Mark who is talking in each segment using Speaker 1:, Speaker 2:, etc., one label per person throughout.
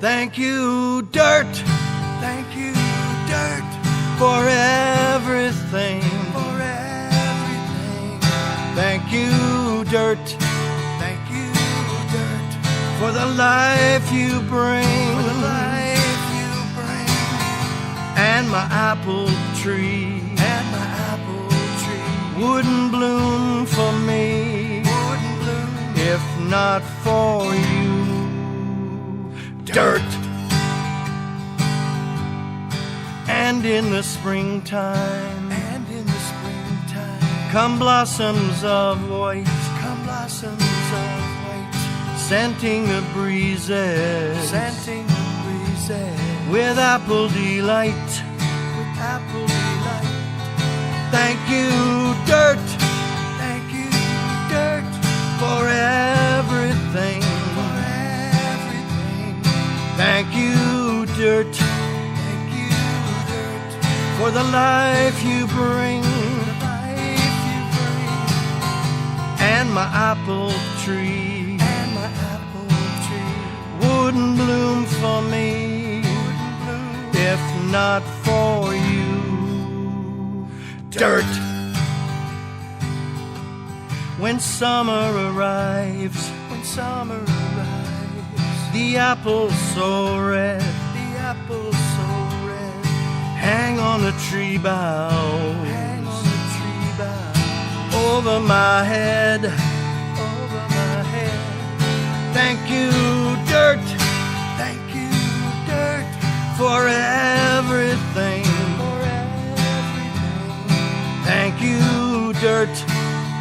Speaker 1: Thank you, dirt.
Speaker 2: Thank you, dirt,
Speaker 1: For everything.
Speaker 2: for everything.
Speaker 1: Thank you, dirt.
Speaker 2: Thank you, dirt,
Speaker 1: For the life you bring.
Speaker 2: for the life you bring.
Speaker 1: And my apple tree
Speaker 2: And my apple tree
Speaker 1: wouldn't bloom for me
Speaker 2: wouldn't bloom
Speaker 1: if not for you. Dirt. And in the springtime
Speaker 2: and in the springtime.
Speaker 1: come blossoms of white,
Speaker 2: Come blossoms of white,
Speaker 1: scenting the breezes
Speaker 2: scenting the breezes
Speaker 1: with apple delight.
Speaker 2: with apple delight.
Speaker 1: Thank you, dirt,
Speaker 2: Thank you, dirt,
Speaker 1: for everything.
Speaker 2: for everything.
Speaker 1: Thank you, dirt,
Speaker 2: Thank you, dirt,
Speaker 1: for the life you bring.
Speaker 2: the life you bring.
Speaker 1: And my apple tree
Speaker 2: And my apple tree
Speaker 1: wouldn't bloom for me
Speaker 2: wouldn't bloom
Speaker 1: if not for you. Dirt. When summer arrives,
Speaker 2: when summer arrives.
Speaker 1: the apples so red
Speaker 2: The apples so red
Speaker 1: hang on the tree boughs
Speaker 2: hang on the tree bough
Speaker 1: over my head.
Speaker 2: over my head.
Speaker 1: Thank you, dirt,
Speaker 2: Thank you, dirt,
Speaker 1: for everything.
Speaker 2: for everything.
Speaker 1: Thank you, dirt,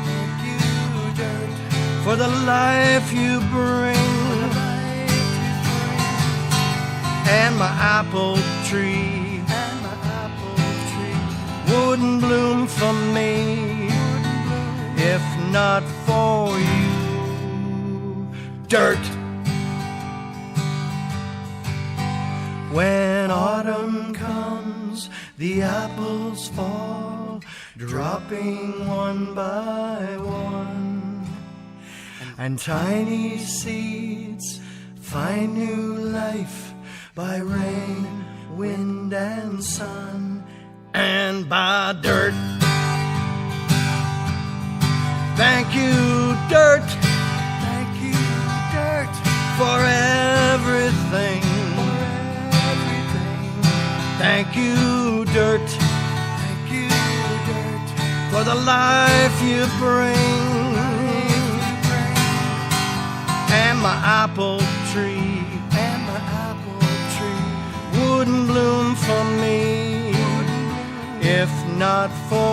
Speaker 2: Thank you, dirt,
Speaker 1: for the life you
Speaker 2: the
Speaker 1: bring.
Speaker 2: life you bring.
Speaker 1: And my apple tree
Speaker 2: And my apple tree
Speaker 1: wouldn't bloom for me
Speaker 2: wouldn't bloom
Speaker 1: if not for you. Dirt. When autumn comes, the apples fall, dropping one by one, and tiny seeds find new life by rain, wind, and sun, and by dirt. Thank you, dirt,
Speaker 2: Thank you, dirt,
Speaker 1: for everything.
Speaker 2: for everything.
Speaker 1: Thank you, dirt,
Speaker 2: Thank you, dirt,
Speaker 1: for the life you bring.
Speaker 2: life you bring.
Speaker 1: And my apple tree
Speaker 2: And my apple tree
Speaker 1: wouldn't bloom for me
Speaker 2: wouldn't bloom
Speaker 1: if not for